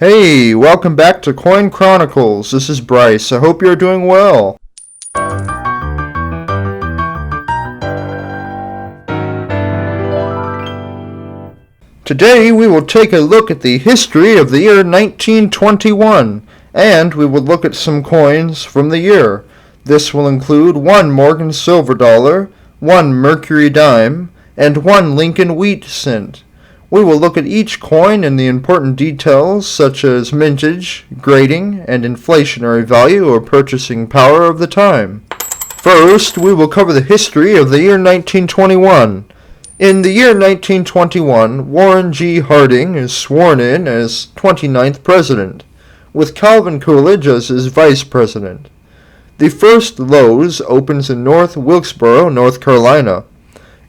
Hey, welcome back to Coin Chronicles. This is Bryce. I hope you're doing well. Today we will take a look at the history of the year 1921, and we will look at some coins from the year. This will include one Morgan silver dollar, one Mercury dime, and one Lincoln wheat cent. We will look at each coin and the important details such as mintage, grading, and inflationary value or purchasing power of the time. First, we will cover the history of the year 1921. In the year 1921, Warren G. Harding is sworn in as 29th President, with Calvin Coolidge as his Vice President. The first Lowe's opens in North Wilkesboro, North Carolina,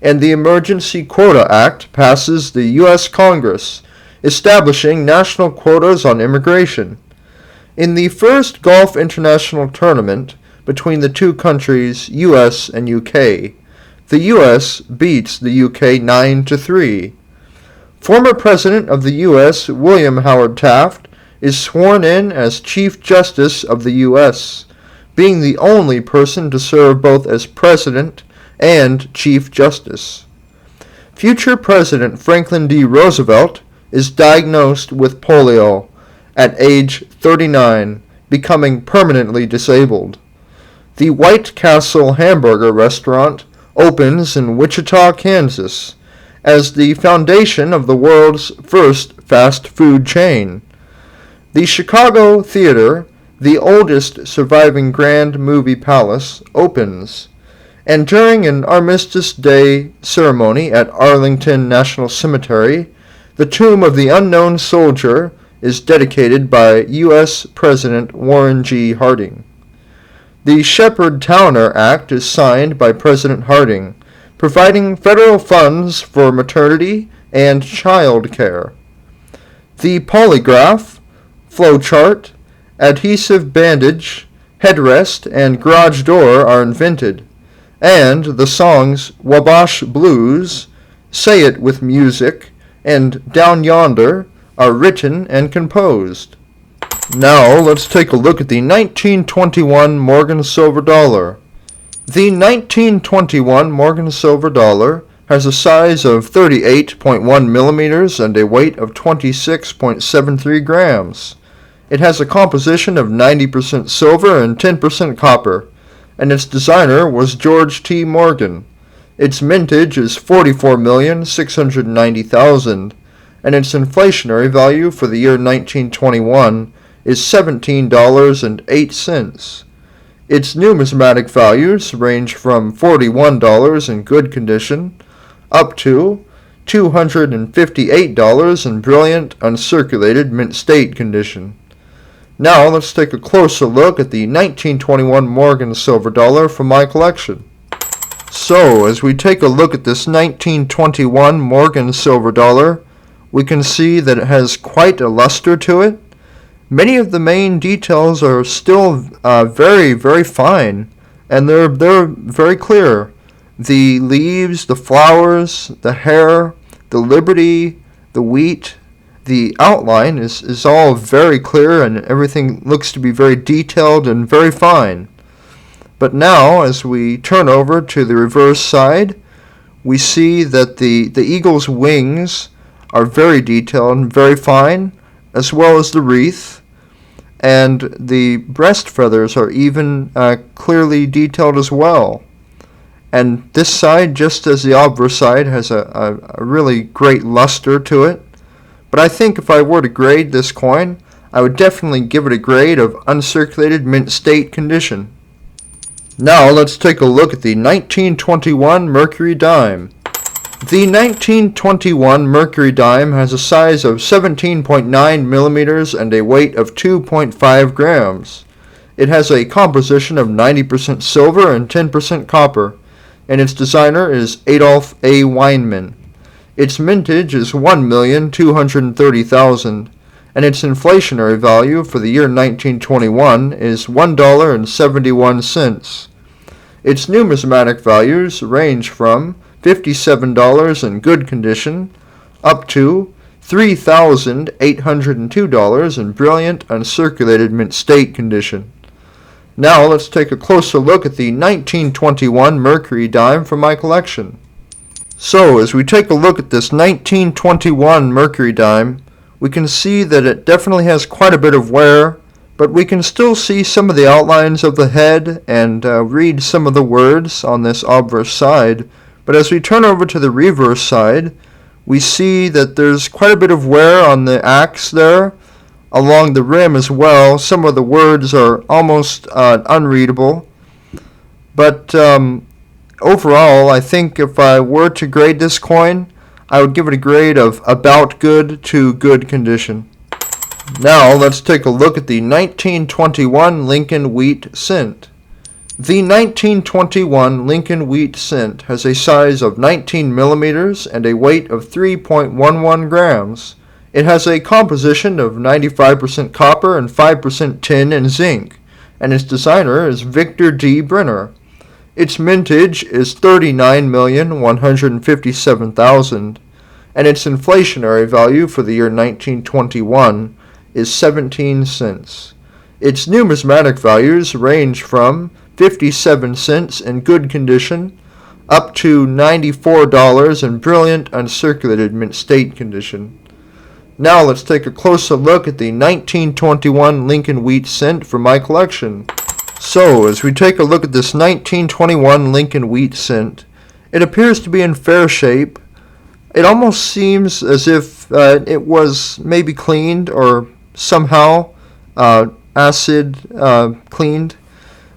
and the Emergency Quota Act passes the U.S. Congress, establishing national quotas on immigration. In the first Golf International Tournament between the two countries, U.S. and U.K., the U.S. beats the U.K. 9-3. Former President of the U.S., William Howard Taft, is sworn in as Chief Justice of the U.S., being the only person to serve both as President and Chief Justice. Future President Franklin D. Roosevelt is diagnosed with polio at age 39, becoming permanently disabled. The White Castle hamburger restaurant opens in Wichita, Kansas, as the foundation of the world's first fast food chain. The Chicago Theater, the oldest surviving Grand Movie Palace, opens, and during an Armistice Day ceremony at Arlington National Cemetery, the tomb of the unknown soldier is dedicated by U.S. President Warren G. Harding. The Shepard-Towner Act is signed by President Harding, providing federal funds for maternity and child care. The polygraph, flowchart, adhesive bandage, headrest, and garage door are invented, and the songs Wabash Blues, Say It With Music, and Down Yonder are written and composed. Now let's take a look at the 1921 Morgan silver dollar. The 1921 Morgan silver dollar has a size of 38.1 millimeters and a weight of 26.73 grams. It has a composition of 90% silver and 10% copper, and its designer was George T. Morgan. Its mintage is 44,690,000, and its inflationary value for the year 1921 is $17.08. Its numismatic values range from $41 in good condition up to $258 in brilliant, uncirculated mint state condition. Now let's take a closer look at the 1921 Morgan silver dollar from my collection. So, as we take a look at this 1921 Morgan silver dollar, we can see that it has quite a luster to it. Many of the main details are still very, very fine, and they're very clear. The leaves, the flowers, the hair, the liberty, the wheat, the outline is all very clear, and everything looks to be very detailed and very fine. But now, as we turn over to the reverse side, we see that the eagle's wings are very detailed and very fine, as well as the wreath, and the breast feathers are even clearly detailed as well. And this side, just as the obverse side, has a really great luster to it. But I think if I were to grade this coin, I would definitely give it a grade of uncirculated mint state condition. Now let's take a look at the 1921 Mercury dime. The 1921 Mercury dime has a size of 17.9 millimeters and a weight of 2.5 grams. It has a composition of 90% silver and 10% copper, and its designer is Adolph A. Weinman. Its mintage is 1,230,000, and its inflationary value for the year 1921 is $1.71. Its numismatic values range from $57 in good condition up to $3,802 in brilliant, uncirculated mint state condition. Now let's take a closer look at the 1921 Mercury dime from my collection. So, as we take a look at this 1921 Mercury dime, we can see that it definitely has quite a bit of wear, but we can still see some of the outlines of the head and read some of the words on this obverse side. But as we turn over to the reverse side, we see that there's quite a bit of wear on the axe there, along the rim as well. Some of the words are almost unreadable. But overall, I think if I were to grade this coin, I would give it a grade of about good to good condition. Now let's take a look at the 1921 Lincoln Wheat Cent. The 1921 Lincoln Wheat Cent has a size of 19 millimeters and a weight of 3.11 grams. It has a composition of 95% copper and 5% tin and zinc, and its designer is Victor D. Brenner. Its mintage is 39,157,000, and its inflationary value for the year 1921 is 17 cents. Its numismatic values range from 57 cents in good condition up to $94 in brilliant, uncirculated mint state condition. Now let's take a closer look at the 1921 Lincoln Wheat Cent from my collection. So, as we take a look at this 1921 Lincoln Wheat Cent, it appears to be in fair shape. It almost seems as if it was maybe cleaned or somehow acid cleaned.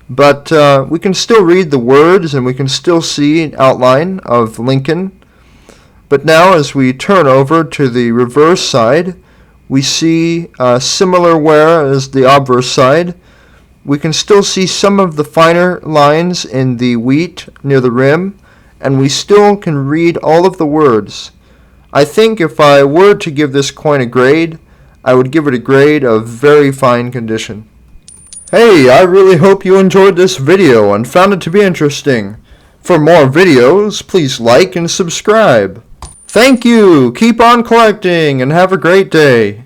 But we can still read the words and we can still see an outline of Lincoln. But now as we turn over to the reverse side, we see similar wear as the obverse side. We can still see some of the finer lines in the wheat near the rim, and we still can read all of the words. I think if I were to give this coin a grade, I would give it a grade of very fine condition. Hey, I really hope you enjoyed this video and found it to be interesting. For more videos, please like and subscribe. Thank you, keep on collecting, and have a great day.